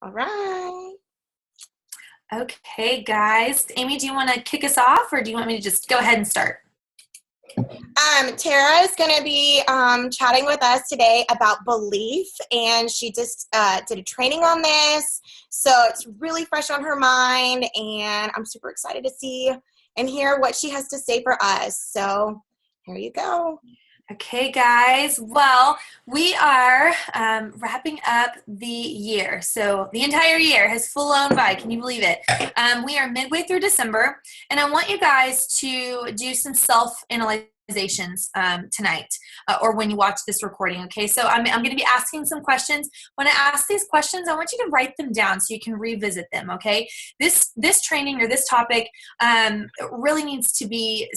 All right. Okay, guys. Amy, do you want to kick us off, or do you want me to just go ahead and start? Tara is going to be chatting with us today about belief, and she just did a training on this, so it's really fresh on her mind, and I'm super excited to see and hear what she has to say for us. So here you go. Okay, guys. Well, we are wrapping up the year. So the entire year has flown by. Can you believe it? We are midway through December, and I want you guys to do some self-analyzations tonight or when you watch this recording. Okay, so I'm going to be asking some questions. When I ask these questions, I want you to write them down so you can revisit them. Okay, this training or this topic really needs to be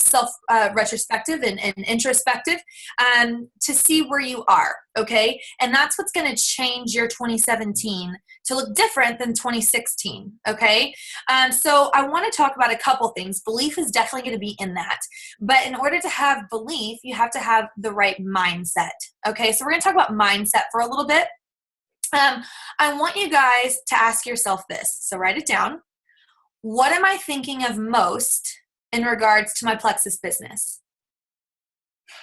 retrospective and introspective to see where you are. Okay, and that's what's going to change your 2017 to look different than 2016. Okay, so I want to talk about a couple things. Belief is definitely going to be in that, but in order to have belief, you have to have the right mindset. Okay, so we're going to talk about mindset for a little bit. I want you guys to ask yourself this, so write it down. What am I thinking of most in regards to my Plexus business?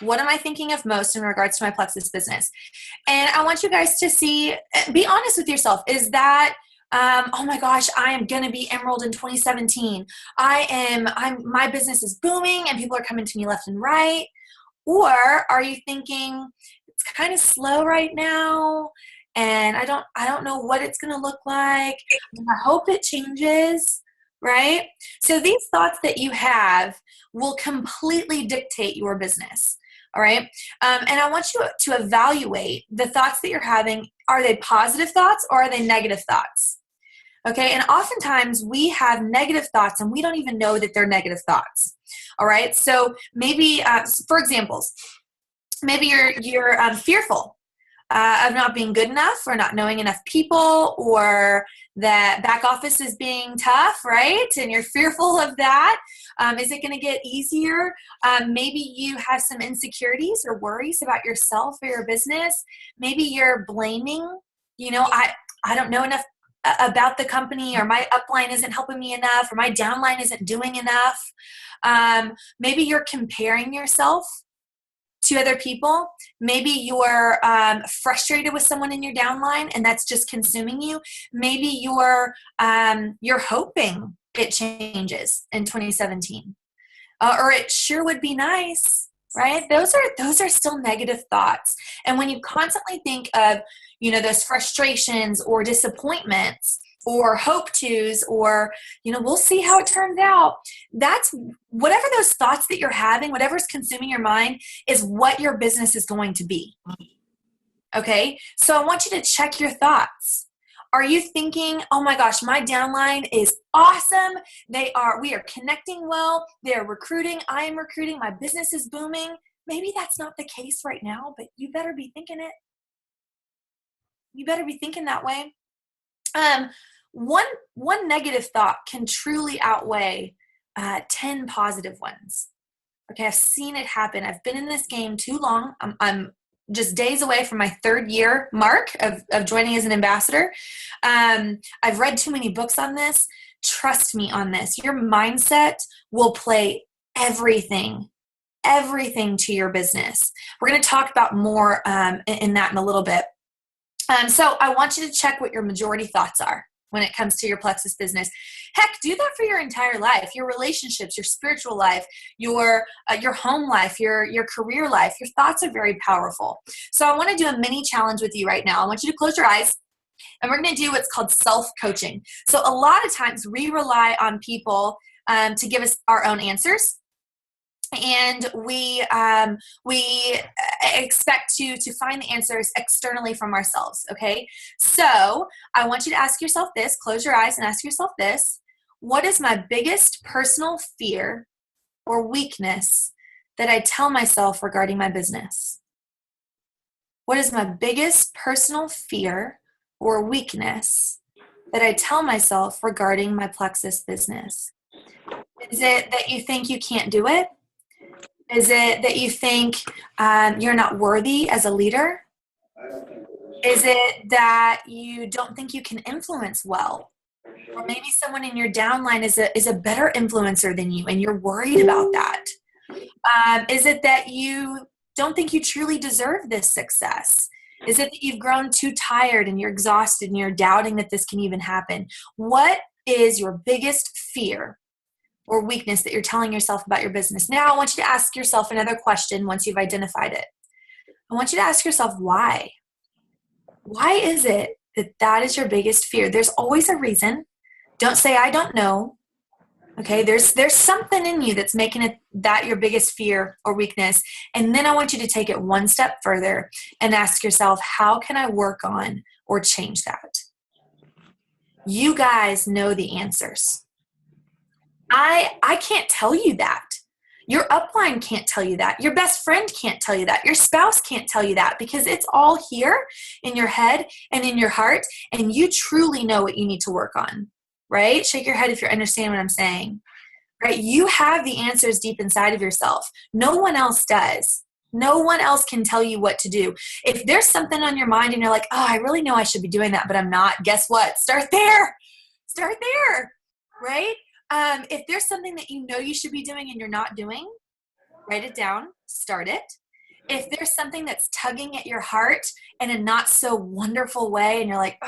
What am I thinking of most in regards to my Plexus business? And I want you guys to be honest with yourself. Is that, oh my gosh, I am going to be Emerald in 2017. My business is booming and people are coming to me left and right. Or are you thinking it's kind of slow right now and I don't know what it's going to look like. I hope it changes, right? So these thoughts that you have will completely dictate your business. All right. And I want you to evaluate the thoughts that you're having. Are they positive thoughts or are they negative thoughts? Okay. And oftentimes we have negative thoughts and we don't even know that they're negative thoughts. All right. So maybe, for examples, maybe you're fearful of not being good enough or not knowing enough people, or that back office is being tough, right? And you're fearful of that. Is it going to get easier? Maybe you have some insecurities or worries about yourself or your business. Maybe you're blaming, I don't know enough about the company, or my upline isn't helping me enough, or my downline isn't doing enough. Maybe you're comparing yourself to other people. Maybe you're frustrated with someone in your downline and that's just consuming you. Maybe you're hoping it changes in 2017, or it sure would be nice, right? Those are still negative thoughts. And when you constantly think of those frustrations or disappointments or hope tos, or we'll see how it turns out, that's whatever those thoughts that you're having, whatever's consuming your mind, is what your business is going to be. Okay, so I want you to check your thoughts. Are you thinking, oh my gosh, my downline is awesome, we are connecting well, they're recruiting, I am recruiting, my business is booming? Maybe that's not the case right now, but you better be thinking it. You better be thinking that way. One negative thought can truly outweigh 10 positive ones. Okay, I've seen it happen. I've been in this game too long. I'm just days away from my 3rd year mark of joining as an ambassador. I've read too many books on this. Trust me on this. Your mindset will play everything to your business. We're going to talk about more in that in a little bit. So I want you to check what your majority thoughts are when it comes to your Plexus business. Heck, do that for your entire life, your relationships, your spiritual life, your home life, your career life. Your thoughts are very powerful. So I want to do a mini challenge with you right now. I want you to close your eyes, and we're going to do what's called self-coaching. So a lot of times we rely on people to give us our own answers. And we expect to find the answers externally from ourselves, okay? So I want you to ask yourself this, close your eyes and ask yourself this: what is my biggest personal fear or weakness that I tell myself regarding my business? What is my biggest personal fear or weakness that I tell myself regarding my Plexus business? Is it that you think you can't do it? Is it that you think you're not worthy as a leader? Is it that you don't think you can influence well? Or maybe someone in your downline is a better influencer than you and you're worried about that. Is it that you don't think you truly deserve this success? Is it that you've grown too tired and you're exhausted and you're doubting that this can even happen? What is your biggest fear or weakness that you're telling yourself about your business? Now I want you to ask yourself another question once you've identified it. I want you to ask yourself why. Why is it that that is your biggest fear? There's always a reason. Don't say, I don't know. Okay, there's something in you that's making it that your biggest fear or weakness. And then I want you to take it one step further and ask yourself, how can I work on or change that? You guys know the answers. I can't tell you that. Your upline can't tell you that. Your best friend can't tell you that. Your spouse can't tell you that because it's all here in your head and in your heart, and you truly know what you need to work on. Right? Shake your head if you understand what I'm saying. Right? You have the answers deep inside of yourself. No one else does. No one else can tell you what to do. If there's something on your mind and you're like, oh, I really know I should be doing that, but I'm not, guess what? Start there. Start there. Right? If there's something that you know you should be doing and you're not doing, write it down, start it. If there's something that's tugging at your heart in a not so wonderful way and you're like,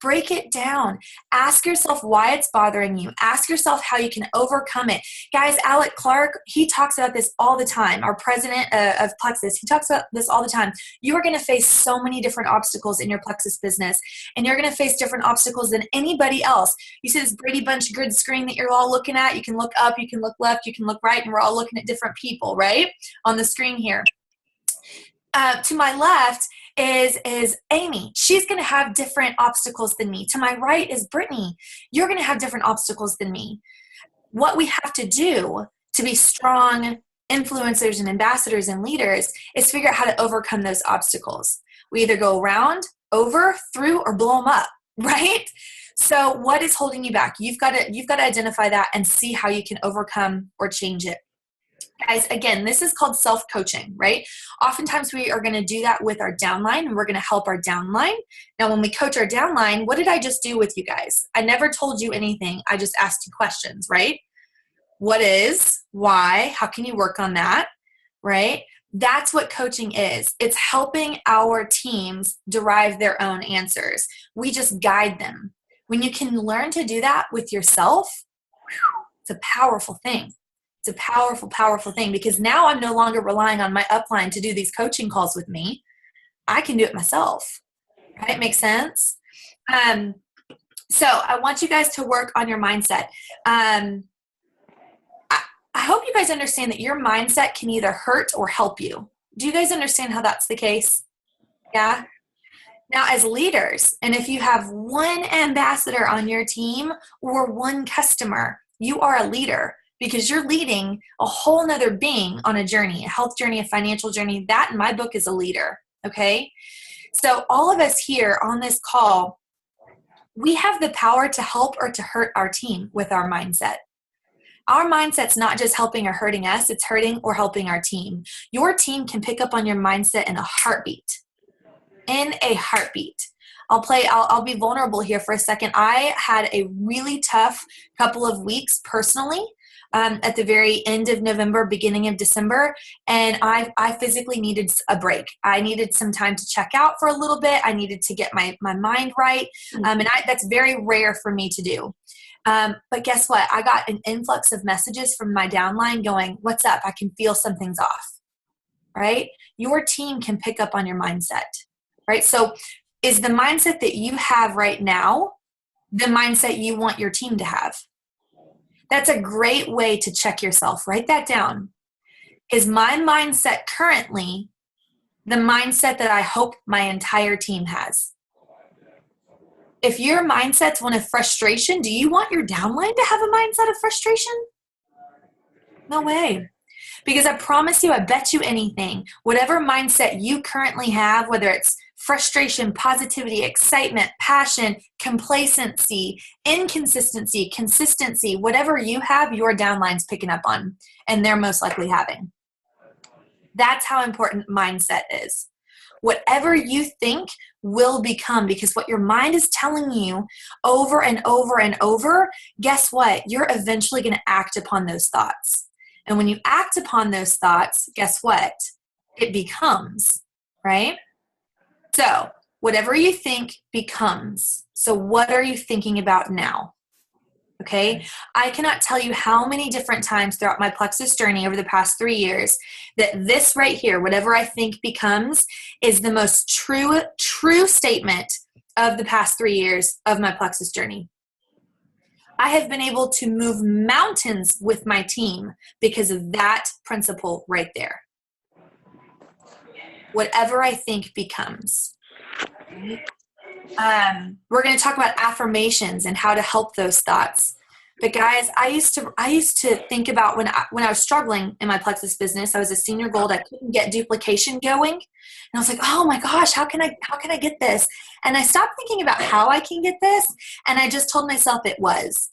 break it down. Ask yourself why it's bothering you. Ask yourself how you can overcome it. Guys, Alec Clark, he talks about this all the time. Our president of Plexus, he talks about this all the time. You are going to face so many different obstacles in your Plexus business, and you're going to face different obstacles than anybody else. You see this Brady Bunch grid screen that you're all looking at? You can look up, you can look left, you can look right, and we're all looking at different people, right? On the screen here. To my left is Amy. She's going to have different obstacles than me. To my right is Brittany. You're going to have different obstacles than me. What we have to do to be strong influencers and ambassadors and leaders is figure out how to overcome those obstacles. We either go around, over, through, or blow them up, right? So what is holding you back? You've got to identify that and see how you can overcome or change it. Guys, again, this is called self-coaching, right? Oftentimes we are going to do that with our downline, and we're going to help our downline. Now, when we coach our downline, what did I just do with you guys? I never told you anything. I just asked you questions, right? What is, why, how can you work on that, right? That's what coaching is. It's helping our teams derive their own answers. We just guide them. When you can learn to do that with yourself, it's a powerful thing. It's a powerful, powerful thing, because now I'm no longer relying on my upline to do these coaching calls with me. I can do it myself, right? Makes sense? So I want you guys to work on your mindset. I hope you guys understand that your mindset can either hurt or help you. Do you guys understand how that's the case? Yeah? Now, as leaders, and if you have one ambassador on your team or one customer, you are a leader, because you're leading a whole nother being on a journey, a health journey, a financial journey. That in my book is a leader, okay? So all of us here on this call, we have the power to help or to hurt our team with our mindset. Our mindset's not just helping or hurting us, it's hurting or helping our team. Your team can pick up on your mindset in a heartbeat. In a heartbeat. I'll be vulnerable here for a second. I had a really tough couple of weeks personally. At the very end of November, beginning of December, and I physically needed a break. I needed some time to check out for a little bit. I needed to get my mind right, and that's very rare for me to do. But guess what? I got an influx of messages from my downline going, what's up? I can feel something's off, right? Your team can pick up on your mindset, right? So is the mindset that you have right now the mindset you want your team to have? That's a great way to check yourself. Write that down. Is my mindset currently the mindset that I hope my entire team has? If your mindset's one of frustration, do you want your downline to have a mindset of frustration? No way. Because I promise you, I bet you anything, whatever mindset you currently have, whether it's frustration, positivity, excitement, passion, complacency, inconsistency, consistency, whatever you have, your downline's picking up on, and they're most likely having. That's how important mindset is. Whatever you think will become, because what your mind is telling you over and over and over, guess what? You're eventually going to act upon those thoughts. And when you act upon those thoughts, guess what? It becomes, right? So whatever you think becomes. So what are you thinking about now? Okay. I cannot tell you how many different times throughout my Plexus journey over the past 3 years that this right here, whatever I think becomes, is the most true statement of the past 3 years of my Plexus journey. I have been able to move mountains with my team because of that principle right there. Whatever I think becomes. We're going to talk about affirmations and how to help those thoughts. But guys, I used to think about when I was struggling in my Plexus business. I was a senior gold. I couldn't get duplication going, and I was like, "Oh my gosh, how can I get this?" And I stopped thinking about how I can get this, and I just told myself it was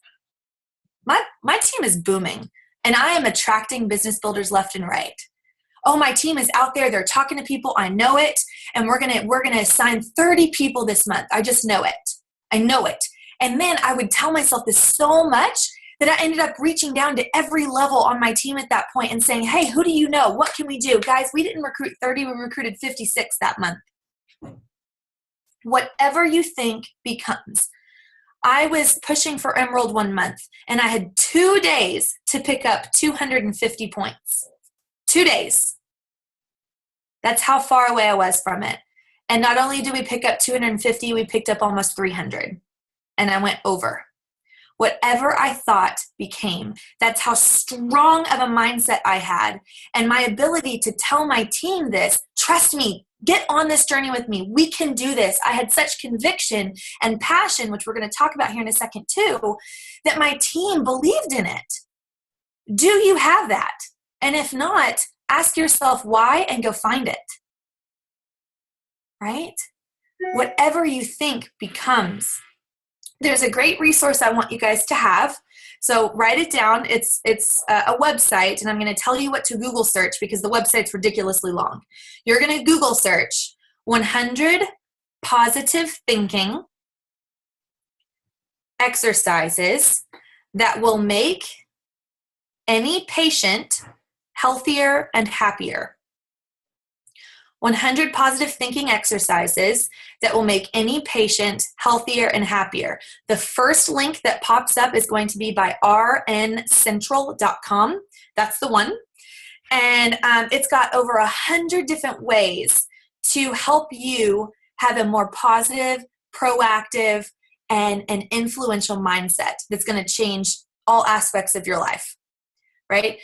my team is booming, and I am attracting business builders left and right. Oh, my team is out there. They're talking to people. I know it. And we're gonna assign 30 people this month. I just know it. I know it. And then I would tell myself this so much that I ended up reaching down to every level on my team at that point and saying, hey, who do you know? What can we do? Guys, we didn't recruit 30. We recruited 56 that month. Whatever you think becomes. I was pushing for Emerald one month, and I had 2 days to pick up 250 points. 2 days. That's how far away I was from it. And not only did we pick up 250, we picked up almost 300. And I went over. Whatever I thought became. That's how strong of a mindset I had. And my ability to tell my team this, trust me, get on this journey with me. We can do this. I had such conviction and passion, which we're going to talk about here in a second too, that my team believed in it. Do you have that? And if not, ask yourself why and go find it. Right? Whatever you think becomes. There's a great resource I want you guys to have. So write it down. It's a website, and I'm going to tell you what to Google search because the website's ridiculously long. You're going to Google search 100 positive thinking exercises that will make any patient healthier and happier. 100 positive thinking exercises that will make any patient healthier and happier. The first link that pops up is going to be by rncentral.com. That's the one. And it's got over 100 different ways to help you have a more positive, proactive, and an influential mindset that's going to change all aspects of your life. Right?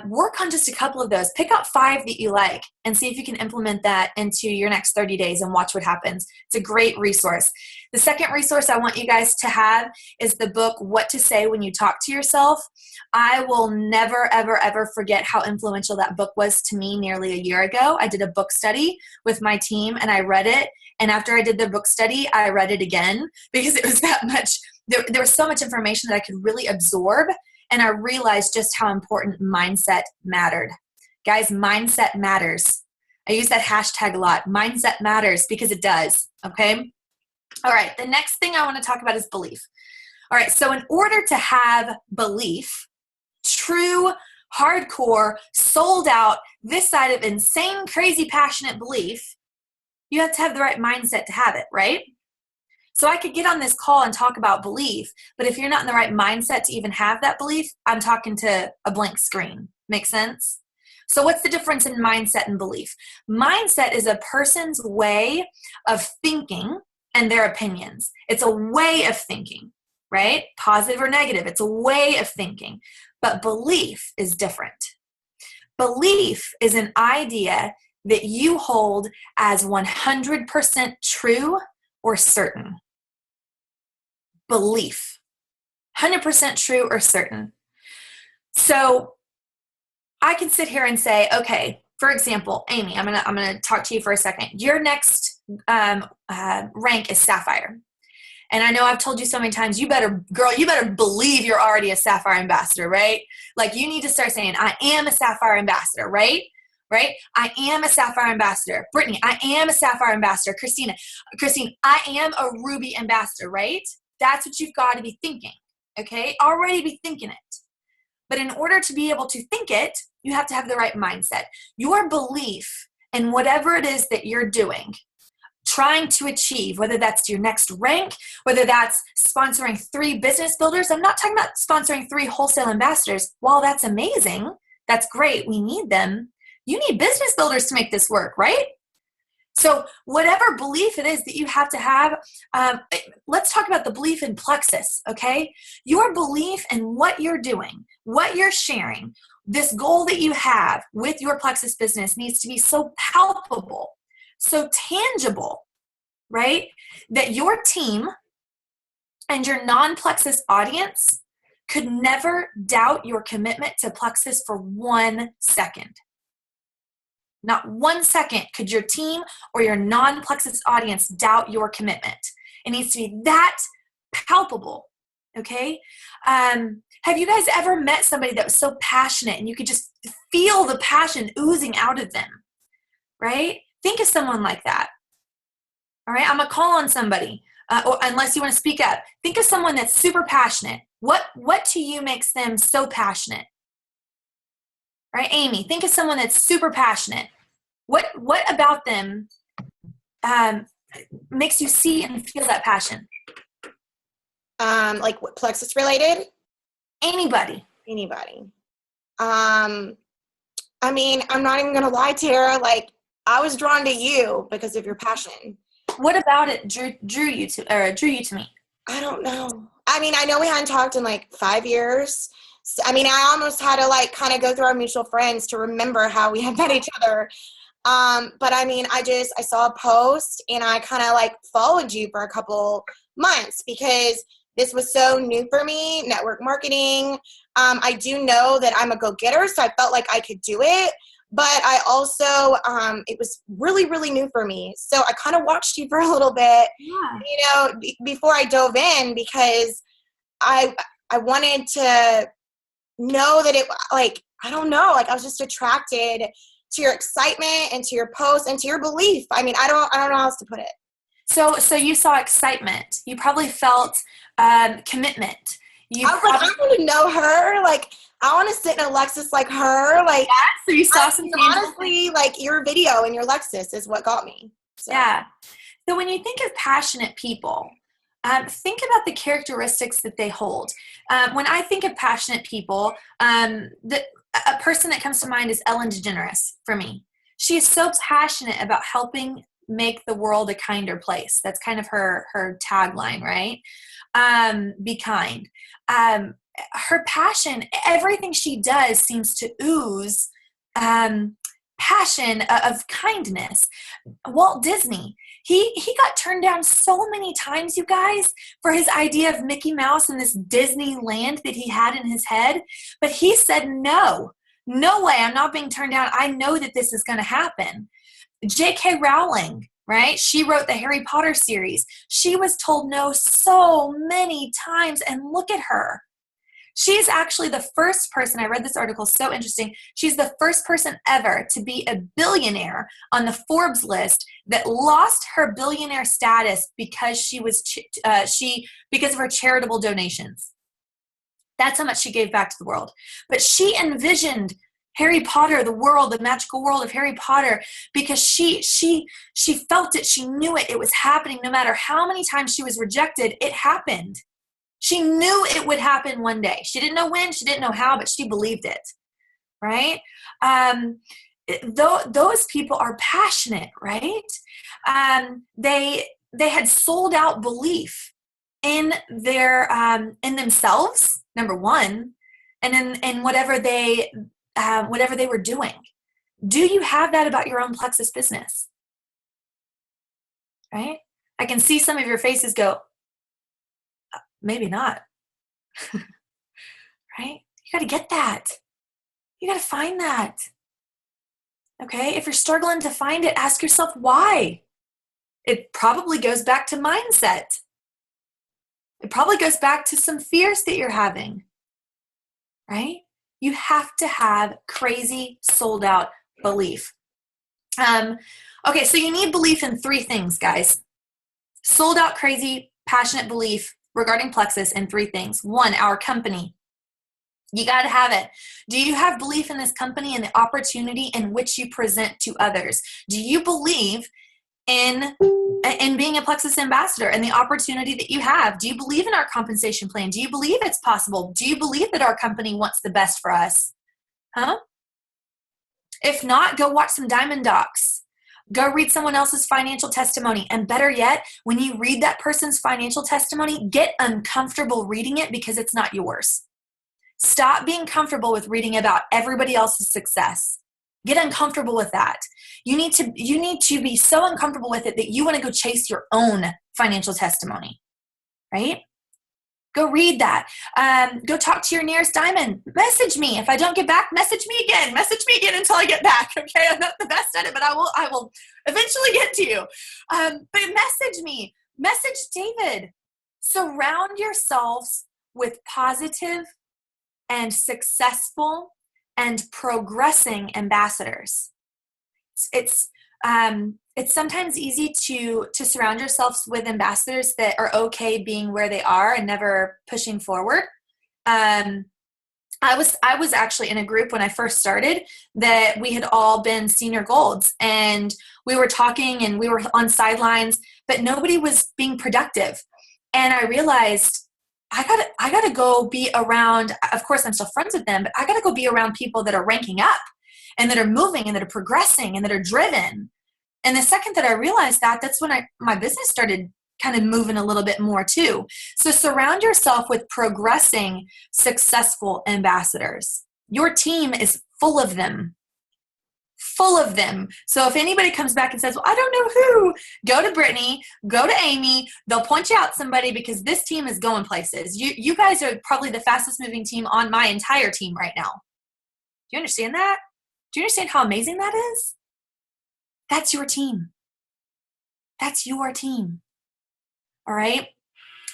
Work on just a couple of those. Pick out 5 that you like and see if you can implement that into your next 30 days and watch what happens. It's a great resource. The second resource I want you guys to have is the book, What to Say When You Talk to Yourself. I will never, ever, ever forget how influential that book was to me nearly a year ago. I did a book study with my team and I read it. And after I did the book study, I read it again because it was that much, there was so much information that I could really absorb. And I realized just how important mindset mattered. Guys, mindset matters. I use that hashtag a lot. Mindset matters because it does, okay? All right, the next thing I want to talk about is belief. All right, so in order to have belief, true, hardcore, sold out, this side of insane, crazy, passionate belief, you have to have the right mindset to have it, right? So I could get on this call and talk about belief, but if you're not in the right mindset to even have that belief, I'm talking to a blank screen. Make sense? So what's the difference in mindset and belief? Mindset is a person's way of thinking and their opinions. It's a way of thinking, right? Positive or negative. It's a way of thinking. But belief is different. Belief is an idea that you hold as 100% true or certain. Belief. 100% true or certain. So I can sit here and say, okay, for example, Amy, I'm gonna talk to you for a second. Your next rank is Sapphire. And I know I've told you so many times, you better believe you're already a Sapphire ambassador, right? Like you need to start saying, I am a Sapphire ambassador, right? right? I am a Sapphire ambassador. Brittany, I am a Sapphire ambassador. Christine, I am a Ruby ambassador, right? That's what you've got to be thinking, okay? Already be thinking it. But in order to be able to think it, you have to have the right mindset. Your belief in whatever it is that you're doing, trying to achieve, whether that's your next rank, whether that's sponsoring 3 business builders. I'm not talking about sponsoring 3 wholesale ambassadors. While that's amazing, that's great, we need them. You need business builders to make this work, right? So whatever belief it is that you have to have, let's talk about the belief in Plexus, okay? Your belief in what you're doing, what you're sharing, this goal that you have with your Plexus business needs to be so palpable, so tangible, right? That your team and your non-Plexus audience could never doubt your commitment to Plexus for 1 second. Not 1 second could your team or your non-Plexus audience doubt your commitment. It needs to be that palpable, okay? Have you guys ever met somebody that was so passionate and you could just feel the passion oozing out of them, right? Think of someone like that, all right? I'm going to call on somebody, or unless you want to speak up. Think of someone that's super passionate. What to you makes them so passionate? Right, Amy, think of someone that's super passionate. What about them makes you see and feel that passion? Like what, Plexus related? Anybody. I mean, I'm not even gonna lie, Tara. Like, I was drawn to you because of your passion. What about it drew you to me? I don't know. I mean, I know we hadn't talked in like 5 years. So, I mean, I almost had to like kind of go through our mutual friends to remember how we had met each other. But I mean, I saw a post and I kind of like followed you for a couple months because this was so new for me, network marketing. I do know that I'm a go-getter, so I felt like I could do it. But I also, it was really, really new for me. So I kind of watched you for a little bit, before I dove in because I wanted to know that it, like, I don't know, like I was just attracted to your excitement and to your post and to your belief. I mean, I don't know how else to put it. So you saw excitement. You probably felt commitment. I was like, I want to know her. Like, I want to sit in a Lexus like her. Like, yeah, so you saw some honestly, like your video and your Lexus is what got me. So. Yeah. So when you think of passionate people, think about the characteristics that they hold. When I think of passionate people, a person that comes to mind is Ellen DeGeneres for me. She is so passionate about helping make the world a kinder place. That's kind of her tagline, right? Be kind. Her passion, everything she does seems to ooze passion of kindness. Walt Disney, he got turned down so many times, you guys, for his idea of Mickey Mouse and this Disneyland that he had in his head. But he said, no way, I'm not being turned down. I know that this is going to happen. J.K. Rowling, right? She wrote the Harry Potter series. She was told no so many times, and look at her. She's actually the first person, I read this article, so interesting. She's the first person ever to be a billionaire on the Forbes list that lost her billionaire status because she was because of her charitable donations. That's how much she gave back to the world. But she envisioned Harry Potter, the world, the magical world of Harry Potter, because she felt it, she knew it, it was happening. No matter how many times she was rejected, it happened. She knew it would happen one day. She didn't know when, she didn't know how, but she believed it, right? Those people are passionate, right? They had sold out belief in their in themselves, number one, and in whatever they were doing. Do you have that about your own Plexus business? Right? I can see some of your faces go, maybe not. Right? You got to get that. You got to find that. Okay? If you're struggling to find it, ask yourself why. It probably goes back to mindset. It probably goes back to some fears that you're having. Right? You have to have crazy sold out belief. Okay, so you need belief in 3 things, guys. Sold out, crazy, passionate belief regarding Plexus in 3 things. 1, our company. You got to have it. Do you have belief in this company and the opportunity in which you present to others? Do you believe in being a Plexus ambassador and the opportunity that you have? Do you believe in our compensation plan? Do you believe it's possible? Do you believe that our company wants the best for us? Huh? If not, go watch some Diamond Docs. Go read someone else's financial testimony. And better yet, when you read that person's financial testimony, get uncomfortable reading it because it's not yours. Stop being comfortable with reading about everybody else's success. Get uncomfortable with that. You need to be so uncomfortable with it that you want to go chase your own financial testimony, right? Go read that. Go talk to your nearest diamond. Message me. If I don't get back, message me again. Message me again until I get back. Okay, I'm not the best at it, but I will eventually get to you. But message me. Message David. Surround yourselves with positive and successful and progressing ambassadors. It's sometimes easy to surround yourselves with ambassadors that are okay being where they are and never pushing forward. I was actually in a group when I first started that we had all been senior golds, and we were talking and we were on sidelines, but nobody was being productive. And I realized I gotta go be around, of course I'm still friends with them, but I gotta go be around people that are ranking up and that are moving and that are progressing and that are driven. And the second that I realized that, that's when my business started kind of moving a little bit more too. So surround yourself with progressing, successful ambassadors. Your team is full of them. Full of them. So if anybody comes back and says, well, I don't know who, go to Brittany, go to Amy. They'll point you out somebody because this team is going places. You guys are probably the fastest moving team on my entire team right now. Do you understand that? Do you understand how amazing that is? That's your team. That's your team. All right.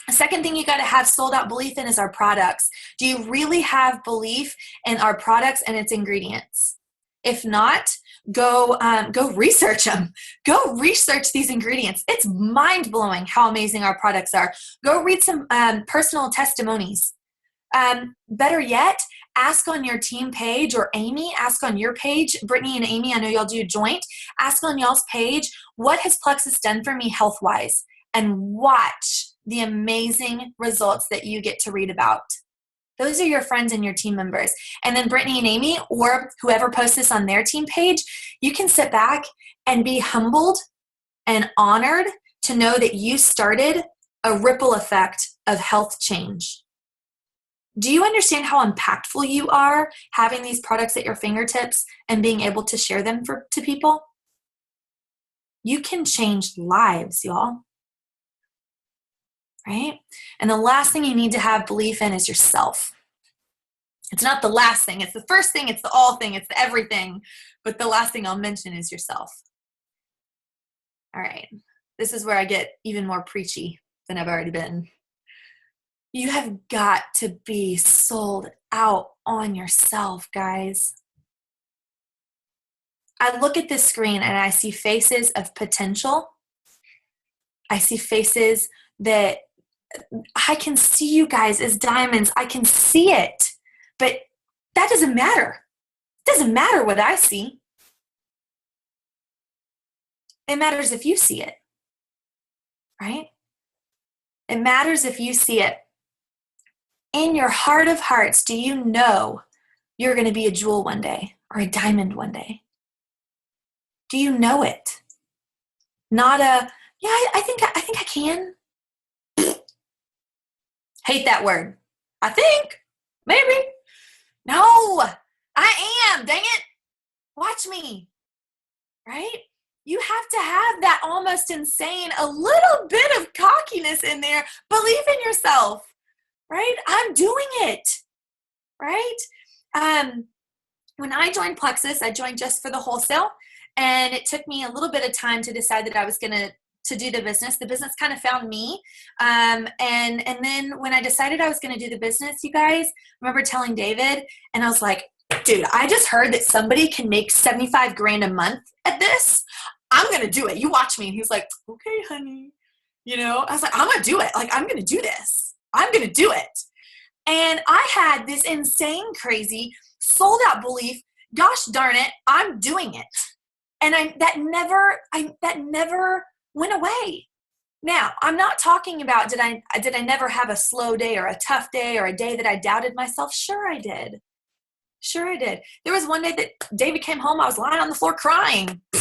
The second thing you got to have sold out belief in is our products. Do you really have belief in our products and its ingredients? If not, go research them. Go research these ingredients. It's mind-blowing how amazing our products are. Go read some personal testimonies. Better yet, ask on your team page, or Amy, ask on your page. Brittany and Amy, I know y'all do joint. Ask on y'all's page, what has Plexus done for me health-wise? And watch the amazing results that you get to read about. Those are your friends and your team members. And then Brittany and Amy, or whoever posts this on their team page, you can sit back and be humbled and honored to know that you started a ripple effect of health change. Do you understand how impactful you are having these products at your fingertips and being able to share them to people? You can change lives, y'all. Right? And the last thing you need to have belief in is yourself. It's not the last thing. It's the first thing. It's the all thing. It's the everything. But the last thing I'll mention is yourself. All right. This is where I get even more preachy than I've already been. You have got to be sold out on yourself, guys. I look at this screen and I see faces of potential. I see faces that I can see you guys as diamonds. I can see it, but that doesn't matter. It doesn't matter what I see. It matters if you see it, right? It matters if you see it. In your heart of hearts, do you know you're going to be a jewel one day or a diamond one day? Do you know it? Not a, yeah, I think I can. Hate that word. I think, maybe. No, I am, dang it. Watch me, right? You have to have that almost insane, a little bit of cockiness in there. Believe in yourself, right? I'm doing it, right? When I joined Plexus, I joined just for the wholesale, and it took me a little bit of time to decide that I was going to do the business. The business kind of found me. And then when I decided I was going to do the business, you guys, I remember telling David, and I was like, dude, I just heard that somebody can make 75 grand a month at this. I'm going to do it. You watch me. And he's like, okay, honey. I was like, I'm going to do it. Like, I'm going to do this. I'm going to do it. And I had this insane, crazy, sold out belief. Gosh darn it, I'm doing it. And that never went away. Now, I'm not talking about did I never have a slow day or a tough day or a day that I doubted myself? Sure I did. There was one day that David came home, I was lying on the floor crying. I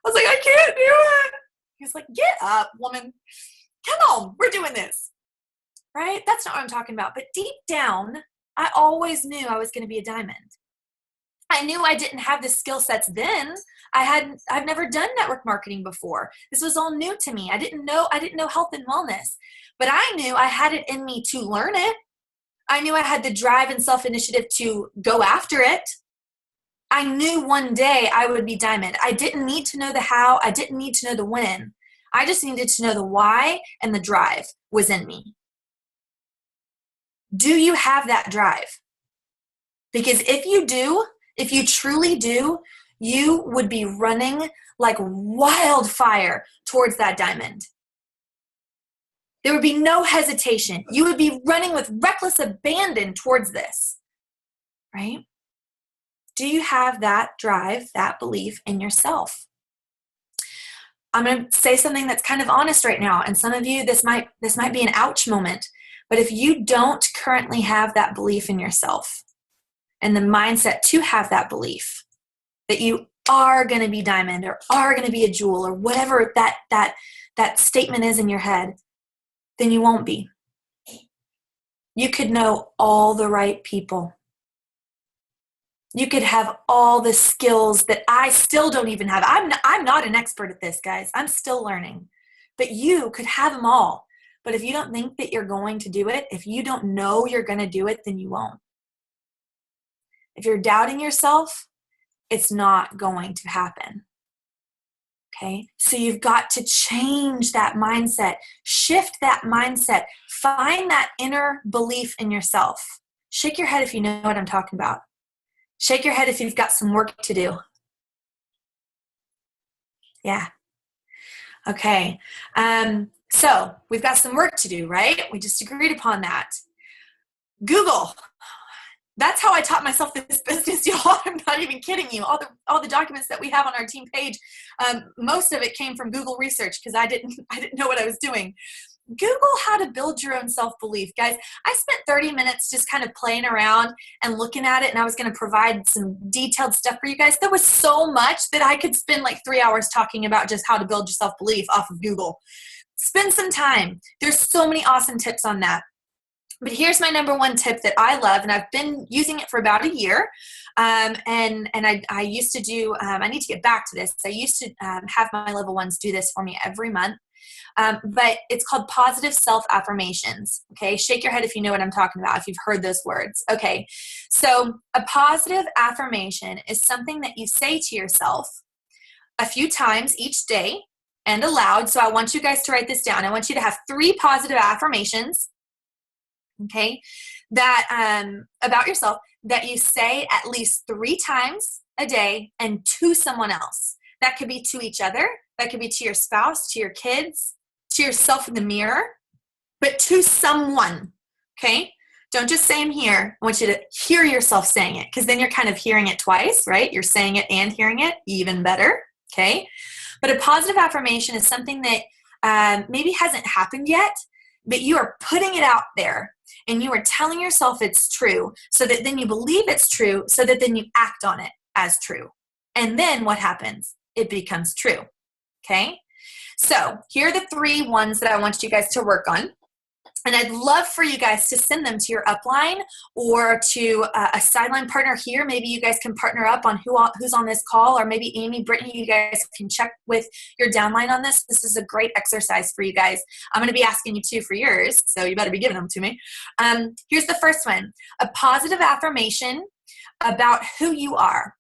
was like, I can't do it. He was like, get up, woman. Come on, we're doing this. Right? That's not what I'm talking about. But deep down, I always knew I was going to be a diamond. I knew I didn't have the skill sets then. I've never done network marketing before. This was all new to me. I didn't know health and wellness, but I knew I had it in me to learn it. I knew I had the drive and self-initiative to go after it. I knew one day I would be diamond. I didn't need to know the how. I didn't need to know the when. I just needed to know the why, and the drive was in me. Do you have that drive? Because if you do, if you truly do, you would be running like wildfire towards that diamond. There would be no hesitation. You would be running with reckless abandon towards this, right? Do you have that drive, that belief in yourself? I'm going to say something that's kind of honest right now, and some of you, this might be an ouch moment, but if you don't currently have that belief in yourself and the mindset to have that belief that you are going to be diamond or are going to be a jewel or whatever that statement is in your head, then you won't be. You could know all the right people. You could have all the skills that I still don't even have. I'm not an expert at this, guys. I'm still learning. But you could have them all. But if you don't think that you're going to do it, if you don't know you're going to do it, then you won't. If you're doubting yourself, it's not going to happen. Okay? So you've got to change that mindset. Shift that mindset. Find that inner belief in yourself. Shake your head if you know what I'm talking about. Shake your head if you've got some work to do. Yeah. Okay. So we've got some work to do, right? We just agreed upon that. Google. That's how I taught myself this business, y'all. I'm not even kidding you. All the documents that we have on our team page, most of it came from Google research because I didn't know what I was doing. Google how to build your own self-belief. Guys, I spent 30 minutes just kind of playing around and looking at it, and I was going to provide some detailed stuff for you guys. There was so much that I could spend like 3 hours talking about just how to build your self-belief off of Google. Spend some time. There's so many awesome tips on that. But here's my number one tip that I love, and I've been using it for about a year. And I used to do, I need to get back to this. I used to have my level ones do this for me every month. But it's called positive self-affirmations. Okay, shake your head if you know what I'm talking about, if you've heard those words. Okay, so a positive affirmation is something that you say to yourself a few times each day and aloud. So I want you guys to write this down. I want you to have 3 positive affirmations, okay, that about yourself that you say at least 3 times a day and to someone else. That could be to each other. That could be to your spouse, to your kids, to yourself in the mirror, but to someone, okay? Don't just say them here. I want you to hear yourself saying it, because then you're kind of hearing it twice, right? You're saying it and hearing it, even better, okay? But a positive affirmation is something that maybe hasn't happened yet, but you are putting it out there, and you are telling yourself it's true, so that then you believe it's true, so that then you act on it as true. And then what happens? It becomes true, okay? So here are the 3 ones that I want you guys to work on. And I'd love for you guys to send them to your upline or to a sideline partner here. Maybe you guys can partner up on who's on this call, or maybe Amy, Brittany, you guys can check with your downline on this. This is a great exercise for you guys. I'm going to be asking you too for yours, so you better be giving them to me. Here's the first one, a positive affirmation about who you are,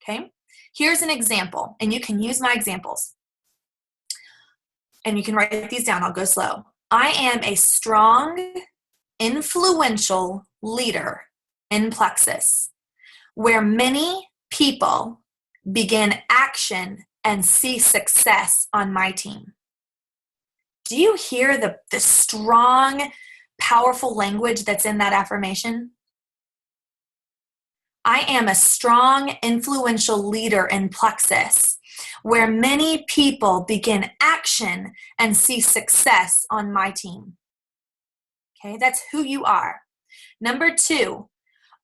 okay? Here's an example, and you can use my examples. And you can write these down. I'll go slow. I am a strong, influential leader in Plexus. where many people begin action and see success on my team. Do you hear the strong, powerful language that's in that affirmation? I am a strong, influential leader in Plexus, where many people begin action and see success on my team. Okay, that's who you are. Number 2,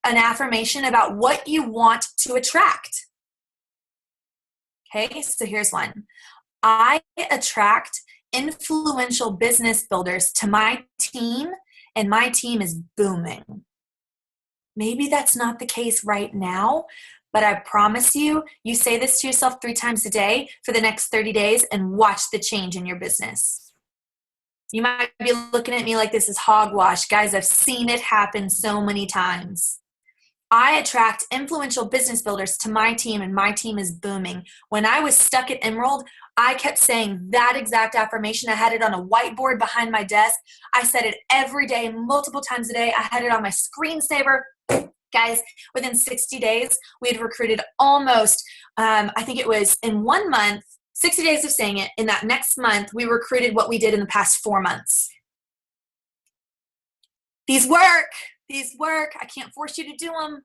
an affirmation about what you want to attract. Okay, so here's one. I attract influential business builders to my team, and my team is booming. Maybe that's not the case right now, but I promise you, you say this to yourself 3 times a day for the next 30 days and watch the change in your business. You might be looking at me like this is hogwash. Guys, I've seen it happen so many times. I attract influential business builders to my team, and my team is booming. When I was stuck at Emerald, I kept saying that exact affirmation. I had it on a whiteboard behind my desk. I said it every day, multiple times a day. I had it on my screensaver. Guys, within 60 days, we had recruited almost, I think it was in 1 month, 60 days of saying it. In that next month, we recruited what we did in the past 4 months. These work. I can't force you to do them,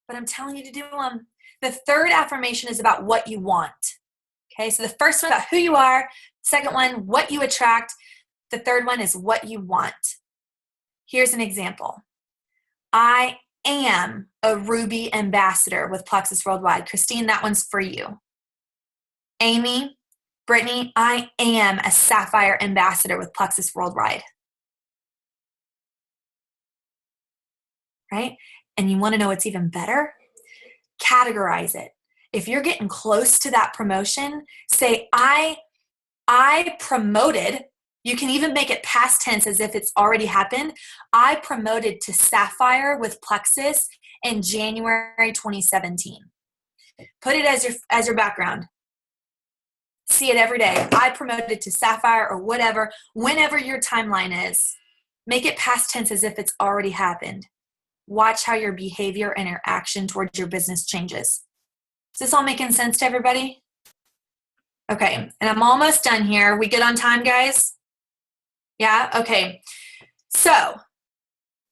but I'm telling you to do them. The third affirmation is about what you want. Okay, so the first one about who you are. Second one, what you attract. The third one is what you want. Here's an example. I am a Ruby ambassador with Plexus Worldwide. Christine, that one's for you. Amy, Brittany, I am a Sapphire ambassador with Plexus Worldwide. Right? And you want to know what's even better? Categorize it. If you're getting close to that promotion, say, I promoted. You can even make it past tense as if it's already happened. I promoted to Sapphire with Plexus in January 2017. Put it as your background. See it every day. I promoted to Sapphire or whatever, whenever your timeline is. Make it past tense as if it's already happened. Watch how your behavior and your action towards your business changes. Is this all making sense to everybody? Okay, and I'm almost done here. We good on time, guys? Yeah? Okay. So,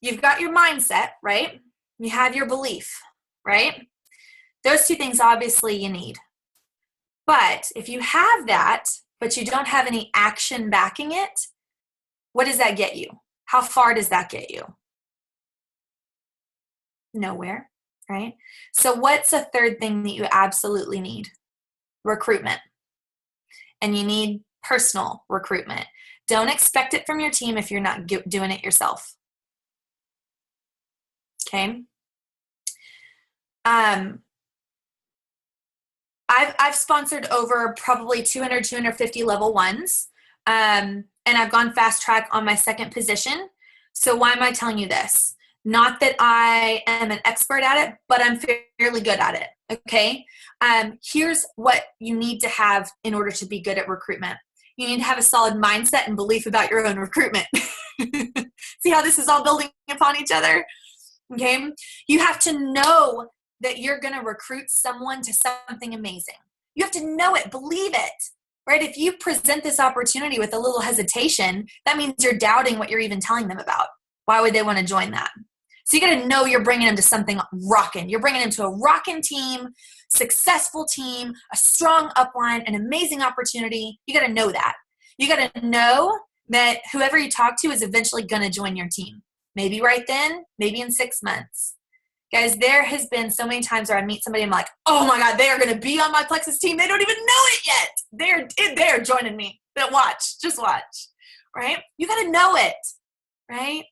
you've got your mindset, right? You have your belief, right? Those 2 things obviously you need. But if you have that, but you don't have any action backing it, what does that get you? How far does that get you? Nowhere, right? So what's a third thing that you absolutely need? Recruitment. And you need personal recruitment. Don't expect it from your team if you're not doing it yourself. Okay? I've sponsored over probably 200, 250 level 1s. And I've gone fast track on my second position. So why am I telling you this? Not that I am an expert at it, but I'm fairly good at it, okay? Here's what you need to have in order to be good at recruitment. You need to have a solid mindset and belief about your own recruitment. See how this is all building upon each other? Okay? You have to know that you're going to recruit someone to something amazing. You have to know it, believe it, right? If you present this opportunity with a little hesitation, that means you're doubting what you're even telling them about. Why would they want to join that? So you got to know you're bringing them to something rocking. You're bringing them to a rocking team, successful team, a strong upline, an amazing opportunity. You got to know that. You got to know that whoever you talk to is eventually going to join your team. Maybe right then, maybe in 6 months. Guys, there has been so many times where I meet somebody and I'm like, oh my God, they are going to be on my Plexus team. They don't even know it yet. They're joining me. But just watch, right? You got to know it, right?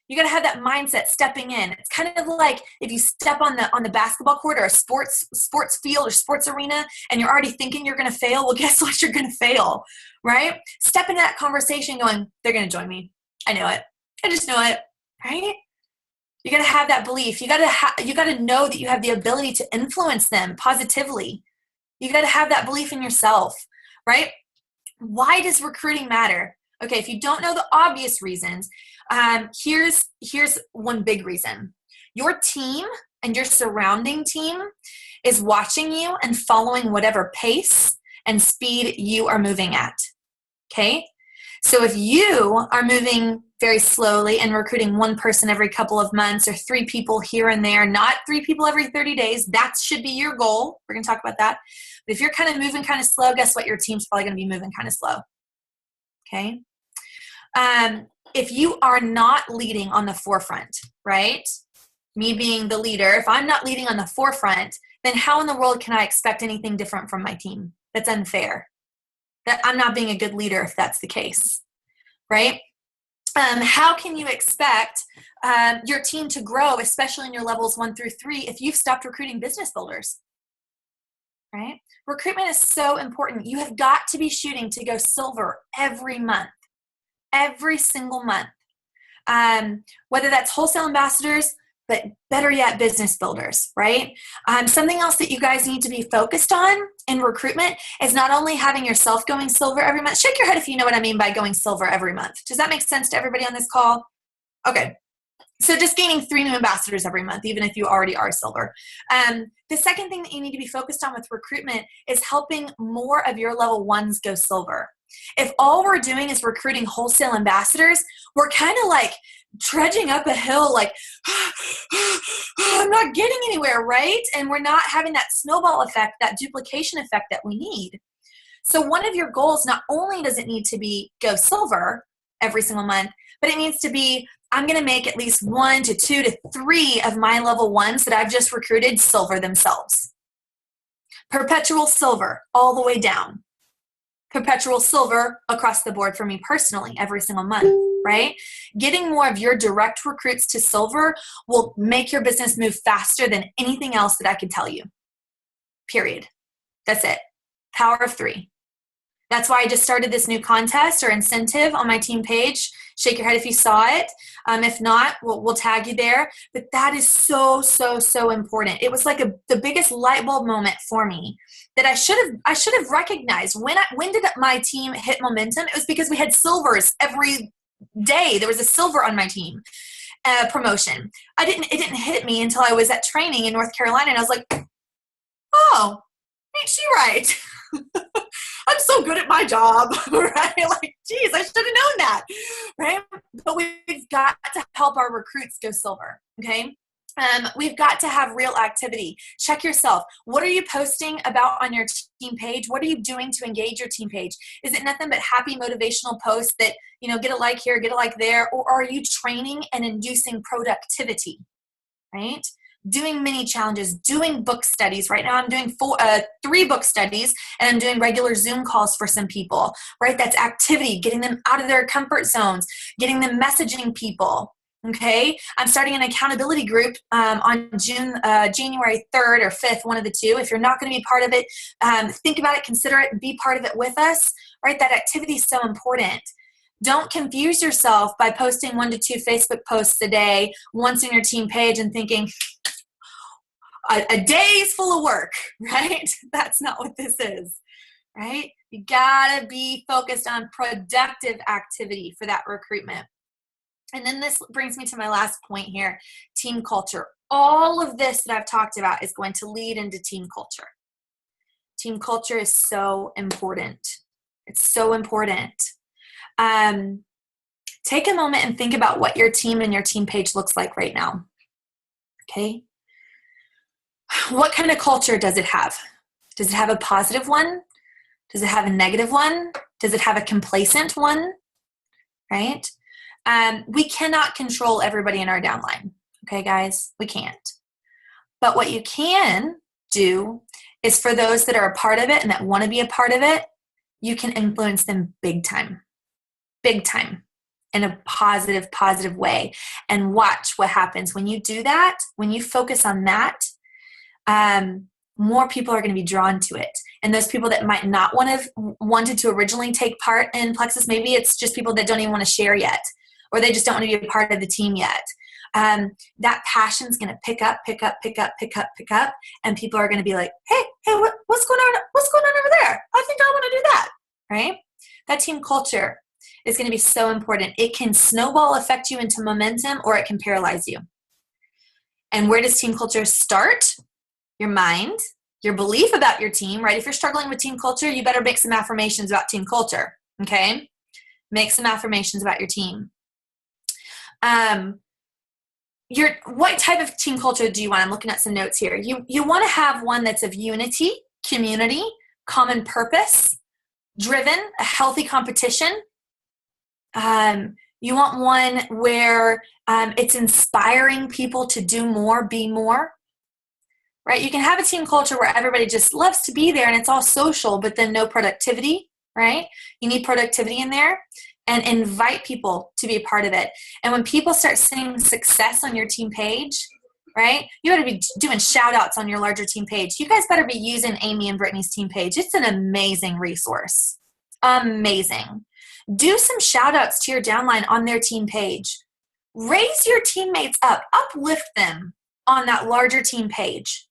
You got to have that mindset stepping in. It's kind of like if you step on the basketball court or a sports field or sports arena and you're already thinking you're going to fail. Well, guess what? You're going to fail, right? Step into that conversation going, they're going to join me. I know it. I just know it, right? You got to have that belief. You got to know that you have the ability to influence them positively. You got to have that belief in yourself, right? Why does recruiting matter? Okay, if you don't know the obvious reasons, here's one big reason. Your team and your surrounding team is watching you and following whatever pace and speed you are moving at. Okay? So if you are moving very slowly and recruiting one person every couple of months or 3 people here and there, not 3 people every 30 days, that should be your goal. We're going to talk about that. But if you're kind of moving kind of slow, guess what? Your team's probably going to be moving kind of slow. Okay? If you are not leading on the forefront, right? Me being the leader, if I'm not leading on the forefront, then how in the world can I expect anything different from my team? That's unfair. That I'm not being a good leader if that's the case, right? How can you expect your team to grow, especially in your levels 1 through 3, if you've stopped recruiting business builders, right? Recruitment is so important. You have got to be shooting to go silver every month, every single month, whether that's wholesale ambassadors, but better yet, business builders, right? Something else that you guys need to be focused on in recruitment is not only having yourself going silver every month. Shake your head if you know what I mean by going silver every month. Does that make sense to everybody on this call? Okay. So just gaining 3 new ambassadors every month, even if you already are silver. The second thing that you need to be focused on with recruitment is helping more of your level 1s go silver. If all we're doing is recruiting wholesale ambassadors, we're kind of like trudging up a hill like, I'm not getting anywhere, right? And we're not having that snowball effect, that duplication effect that we need. So one of your goals, not only does it need to be go silver every single month, but it needs to be, I'm going to make at least 1 to 2 to 3 of my level 1s that I've just recruited silver themselves. Perpetual silver all the way down. Perpetual silver across the board for me personally every single month, right? Getting more of your direct recruits to silver will make your business move faster than anything else that I could tell you. Period. That's it. Power of 3. That's why I just started this new contest or incentive on my team page. Shake your head if you saw it. If not, we'll tag you there. But that is so, so, so important. It was like the biggest light bulb moment for me that I should have recognized. When did my team hit momentum? It was because we had silvers every day. There was a silver on my team promotion. It didn't hit me until I was at training in North Carolina, and I was like, oh, ain't she right? I'm so good at my job, right? Like, geez, I should have known that, right? But we've got to help our recruits go silver, okay? We've got to have real activity. Check yourself. What are you posting about on your team page? What are you doing to engage your team page? Is it nothing but happy motivational posts that, get a like here, get a like there? Or are you training and inducing productivity, right? Doing mini challenges, doing book studies. Right now I'm doing 3 book studies, and I'm doing regular Zoom calls for some people, right? That's activity, getting them out of their comfort zones, getting them messaging people, okay? I'm starting an accountability group on January 3rd or 5th, one of the 2. If you're not going to be part of it, think about it, consider it, be part of it with us, right? That activity is so important. Don't confuse yourself by posting 1 to 2 Facebook posts a day once in your team page and thinking, a day is full of work, right? That's not what this is, right? You gotta be focused on productive activity for that recruitment. And then this brings me to my last point here, team culture. All of this that I've talked about is going to lead into team culture. Team culture is so important. It's so important. Take a moment and think about what your team and your team page looks like right now, okay? What kind of culture does it have? Does it have a positive one? Does it have a negative one? Does it have a complacent one? Right? We cannot control everybody in our downline. Okay, guys? We can't. But what you can do is for those that are a part of it and that want to be a part of it, you can influence them big time. Big time. In a positive way. And watch what happens. When you do that, when you focus on that, more people are going to be drawn to it. And those people that might not wanted to originally take part in Plexus, maybe it's just people that don't even want to share yet, or they just don't want to be a part of the team yet. That passion's going to pick up, and people are going to be like, hey, what's going on? What's going on over there? I think I want to do that, right? That team culture is going to be so important. It can snowball affect you into momentum, or it can paralyze you. And where does team culture start? Your mind, your belief about your team, right? If you're struggling with team culture, you better make some affirmations about team culture, okay? Make some affirmations about your team. What type of team culture do you want? I'm looking at some notes here. You want to have one that's of unity, community, common purpose, driven, a healthy competition. You want one where it's inspiring people to do more, be more, right? You can have a team culture where everybody just loves to be there and it's all social, but then no productivity, right? You need productivity in there, and invite people to be a part of it. And when people start seeing success on your team page, right, you better be doing shout outs on your larger team page. You guys better be using Amy and Brittany's team page. It's an amazing resource. Amazing. Do some shout outs to your downline on their team page. Raise your teammates up, uplift them on that larger team page,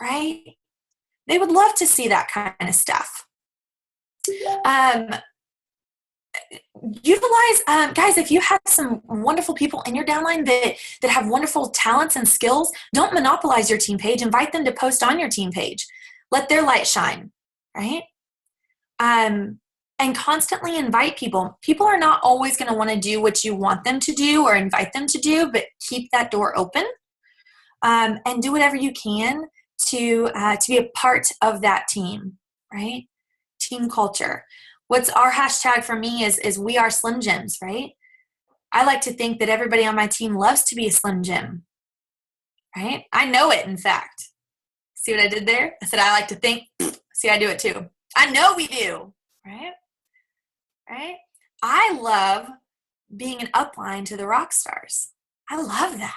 right? They would love to see that kind of stuff. Utilize, guys, if you have some wonderful people in your downline that have wonderful talents and skills, don't monopolize your team page. Invite them to post on your team page. Let their light shine, right? And constantly invite people. People are not always going to want to do what you want them to do or invite them to do, but keep that door open, and do whatever you can to be a part of that team, right? Team culture. What's our hashtag for me is we are Slim Jims, right? I like to think that everybody on my team loves to be a Slim Jim, right? I know it, in fact. See what I did there? I said I like to think. See, I do it too. I know we do, right? Right? I love being an upline to the rock stars. I love that.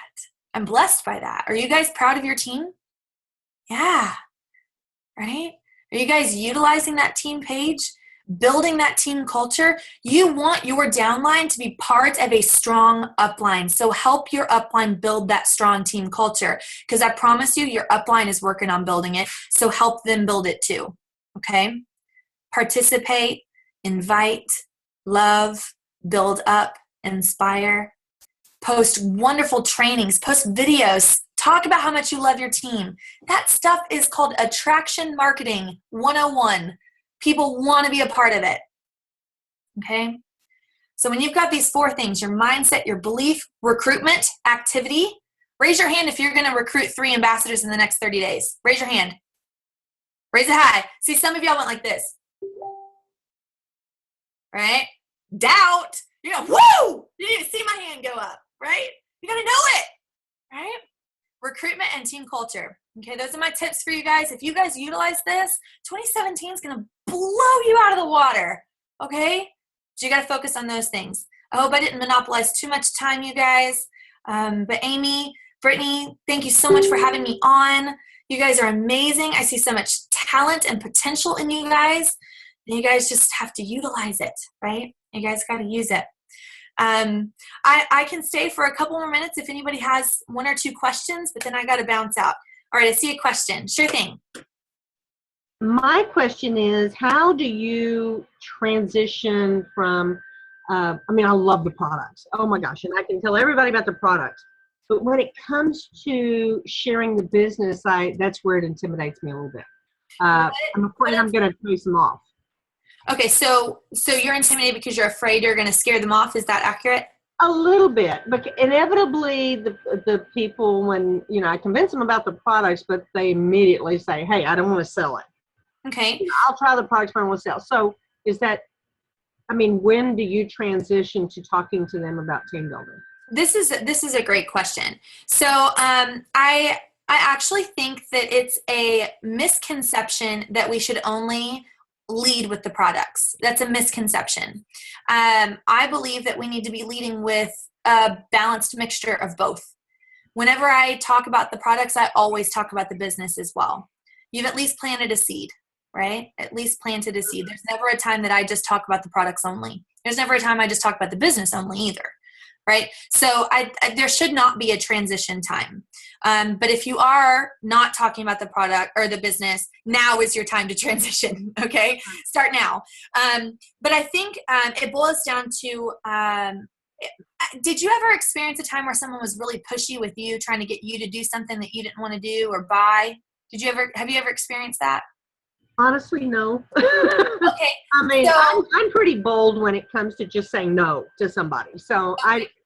I'm blessed by that. Are you guys proud of your team? Yeah, right? Are you guys utilizing that team page? Building that team culture? You want your downline to be part of a strong upline. So help your upline build that strong team culture, because I promise you your upline is working on building it. So help them build it too. Okay? Participate, invite, love, build up, inspire, post wonderful trainings, post videos, talk about how much you love your team. That stuff is called Attraction Marketing 101. People want to be a part of it, okay? So when you've got these four things, your mindset, your belief, recruitment, activity, raise your hand if you're going to recruit 3 ambassadors in the next 30 days. Raise your hand. Raise it high. See, some of y'all went like this, right? Doubt. You're going, woo! You need to see my hand go up, right? You got to know it, right? Recruitment and team culture. Okay, those are my tips for you guys. If you guys utilize this, 2017 is going to blow you out of the water, okay? So you got to focus on those things. I hope I didn't monopolize too much time, you guys. But Amy, Brittany, thank you so much for having me on. You guys are amazing. I see so much talent and potential in you guys. And you guys just have to utilize it, right? You guys got to use it. I can stay for a couple more minutes if anybody has 1 or 2 questions, but then I got to bounce out. All right, I see a question. Sure thing. My question is, how do you transition from, I love the products. Oh my gosh, and I can tell everybody about the products. But when it comes to sharing the business, that's where it intimidates me a little bit. I'm afraid I'm going to chase them off. Okay, so you're intimidated because you're afraid you're going to scare them off. Is that accurate? A little bit, but inevitably the people, when I convince them about the products, but they immediately say, "Hey, I don't want to sell it." Okay, I'll try the products, but I won't sell. So is that? When do you transition to talking to them about team building? This is a great question. So I actually think that it's a misconception that we should only lead with the products. That's a misconception. I believe that we need to be leading with a balanced mixture of both. Whenever I talk about the products, I always talk about the business as well. You've at least planted a seed, right? At least planted a seed. There's never a time that I just talk about the products only. There's never a time I just talk about the business only either, right? So there should not be a transition time. But if you are not talking about the product or the business, now is your time to transition, okay? Start now. But I think it boils down to did you ever experience a time where someone was really pushy with you, trying to get you to do something that you didn't want to do or buy? Have you ever experienced that? Honestly, no. Okay. I mean, So, I'm pretty bold when it comes to just saying no to somebody. So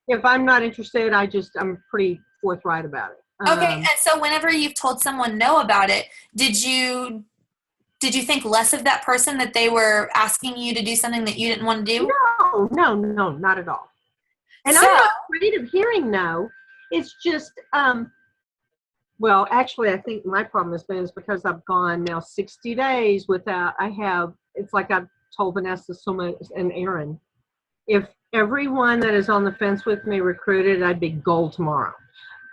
if I'm not interested, I'm pretty forthright about it. okay. And so whenever you've told someone no about it, did you think less of that person that they were asking you to do something that you didn't want to do? No, not at all. And So, I'm not afraid of hearing no. It's just, well, actually, I think my problem has been is because I've gone now 60 days without, it's like I've told Vanessa so much and Aaron, if everyone that is on the fence with me recruited, I'd be gold tomorrow.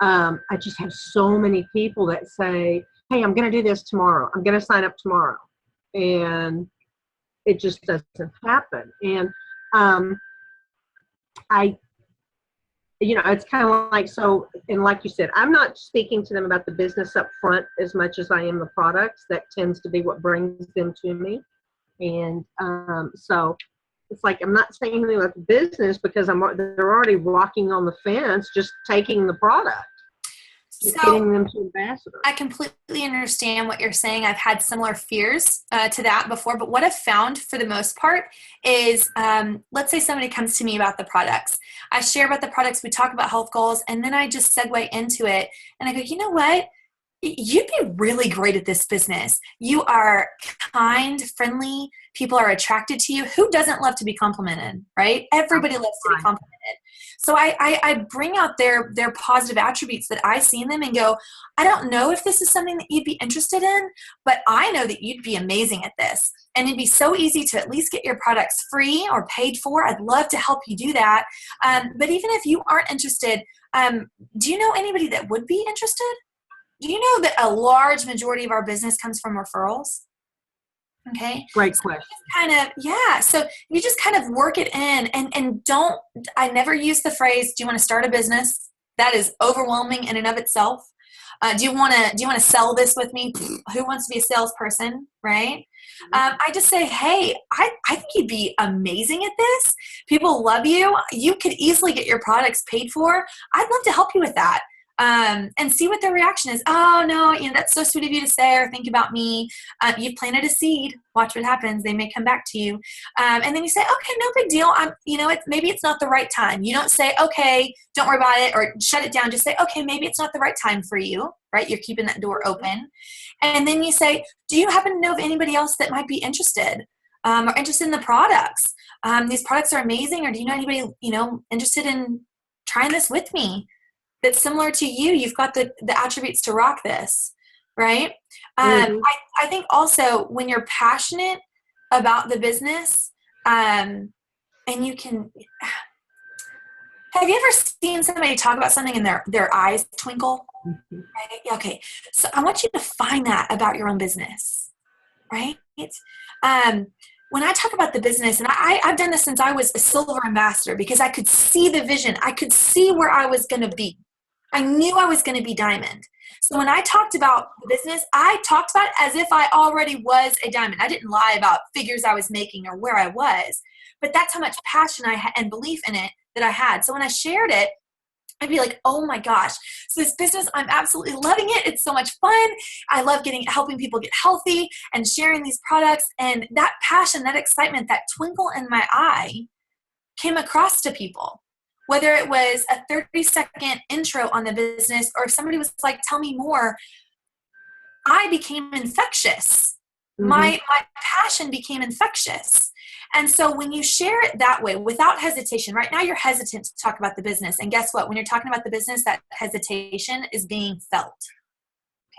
I just have so many people that say, hey, I'm going to do this tomorrow. I'm going to sign up tomorrow. And it just doesn't happen. And it's kind of like, so, and like you said, I'm not speaking to them about the business up front as much as I am the products. That tends to be what brings them to me. And so it's like, I'm not saying anything about the business because they're already walking on the fence, just taking the product. So Getting them to ambassador. I completely understand what you're saying. I've had similar fears to that before, but what I've found for the most part is, let's say somebody comes to me about the products. I share about the products, we talk about health goals, and then I just segue into it. And I go, you know what? You'd be really great at this business. You are kind, friendly. People are attracted to you. Who doesn't love to be complimented, right? Everybody loves to be complimented. So I bring out their positive attributes that I see in them and go, I don't know if this is something that you'd be interested in, but I know that you'd be amazing at this. And it'd be so easy to at least get your products free or paid for. I'd love to help you do that. But even if you aren't interested, do you know anybody that would be interested? Do you know that a large majority of our business comes from referrals? Okay. Great question. So you just kind of work it in and I never use the phrase, do you want to start a business? That is overwhelming in and of itself. Do you want to sell this with me? Who wants to be a salesperson? Right. I just say, hey, I think you'd be amazing at this. People love you. You could easily get your products paid for. I'd love to help you with that. And see what their reaction is. Oh no, that's so sweet of you to say or think about me. You've planted a seed. Watch what happens. They may come back to you. And then you say, okay, no big deal. Maybe it's not the right time. You don't say, okay, don't worry about it or shut it down. Just say, okay, maybe it's not the right time for you, right? You're keeping that door open. And then you say, do you happen to know of anybody else that might be interested? Or interested in the products? These products are amazing. Or do you know anybody, interested in trying this with me? That's similar to you. You've got the attributes to rock this, right? I think also when you're passionate about the business, and you can, have you ever seen somebody talk about something and their eyes twinkle? Mm-hmm. Right? Okay. So I want you to find that about your own business, right? When I talk about the business, and I've done this since I was a silver ambassador because I could see the vision. I could see where I was going to be. I knew I was going to be diamond. So when I talked about the business, I talked about it as if I already was a diamond. I didn't lie about figures I was making or where I was, but that's how much passion I had and belief in it that I had. So when I shared it, I'd be like, oh my gosh, so this business, I'm absolutely loving it. It's so much fun. I love helping people get healthy and sharing these products. And that passion, that excitement, that twinkle in my eye came across to people. Whether it was a 30-second intro on the business or if somebody was like, tell me more, I became infectious. Mm-hmm. My passion became infectious. And so when you share it that way, without hesitation, right now you're hesitant to talk about the business. And guess what? When you're talking about the business, that hesitation is being felt.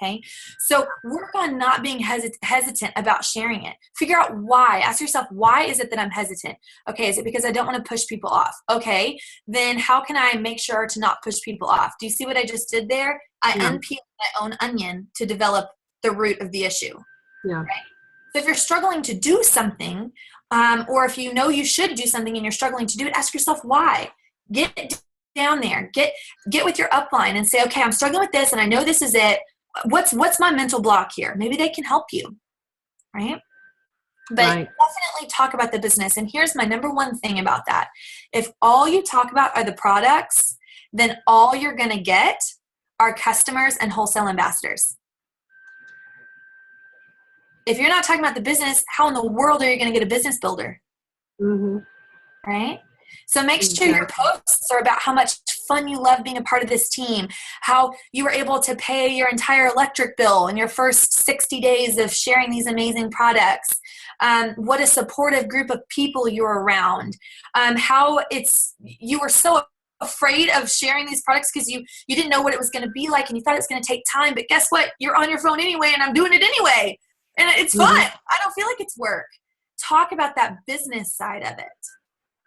Okay. So work on not being hesitant about sharing it. Figure out why. Ask yourself, why is it that I'm hesitant? Okay. Is it because I don't want to push people off? Okay. Then how can I make sure to not push people off? Do you see what I just did there? I unpeeled my own onion to develop the root of the issue. Yeah. Right? So if you're struggling to do something, or if you know you should do something and you're struggling to do it, ask yourself why. Get down there. Get with your upline and say, okay, I'm struggling with this and I know this is it. What's my mental block here? Maybe they can help you, right? But Right. definitely talk about the business. And here's my number one thing about that. If all you talk about are the products, then all you're going to get are customers and wholesale ambassadors. If you're not talking about the business, how in the world are you going to get a business builder? Mm-hmm. Right? So make sure your posts are about how much fun you love being a part of this team, how you were able to pay your entire electric bill in your first 60 days of sharing these amazing products, what a supportive group of people you're around, how you were so afraid of sharing these products because you didn't know what it was going to be like and you thought it was going to take time, but guess what? You're on your phone anyway and I'm doing it anyway. And it's fun. I don't feel like it's work. Talk about that business side of it.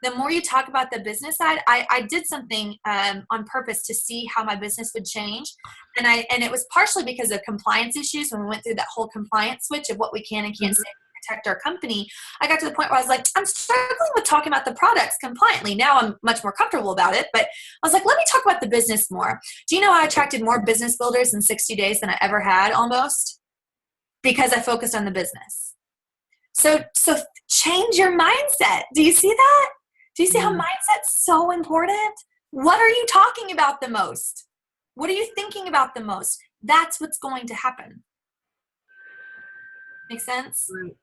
The more you talk about the business side, I did something on purpose to see how my business would change. And it was partially because of compliance issues when we went through that whole compliance switch of what we can and can't say to protect our company. I got to the point where I was like, I'm struggling with talking about the products compliantly. Now I'm much more comfortable about it. But I was like, let me talk about the business more. Do you know I attracted more business builders in 60 days than I ever had almost? Because I focused on the business. So change your mindset. Do you see that? Do you see how mindset's so important? What are you talking about the most? What are you thinking about the most? That's what's going to happen. Make sense? Right.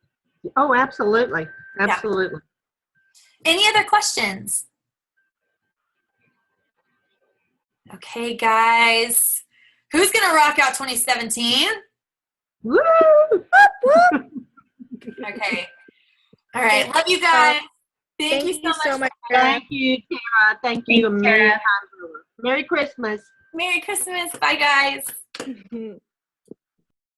Oh, absolutely. Absolutely. Yeah. Any other questions? Okay, guys. Who's going to rock out 2017? Woo! Okay. All right. Love you guys. Thank you so much. Thank you, Tara. Thank you a million times over. Merry Christmas. Merry Christmas. Bye, guys.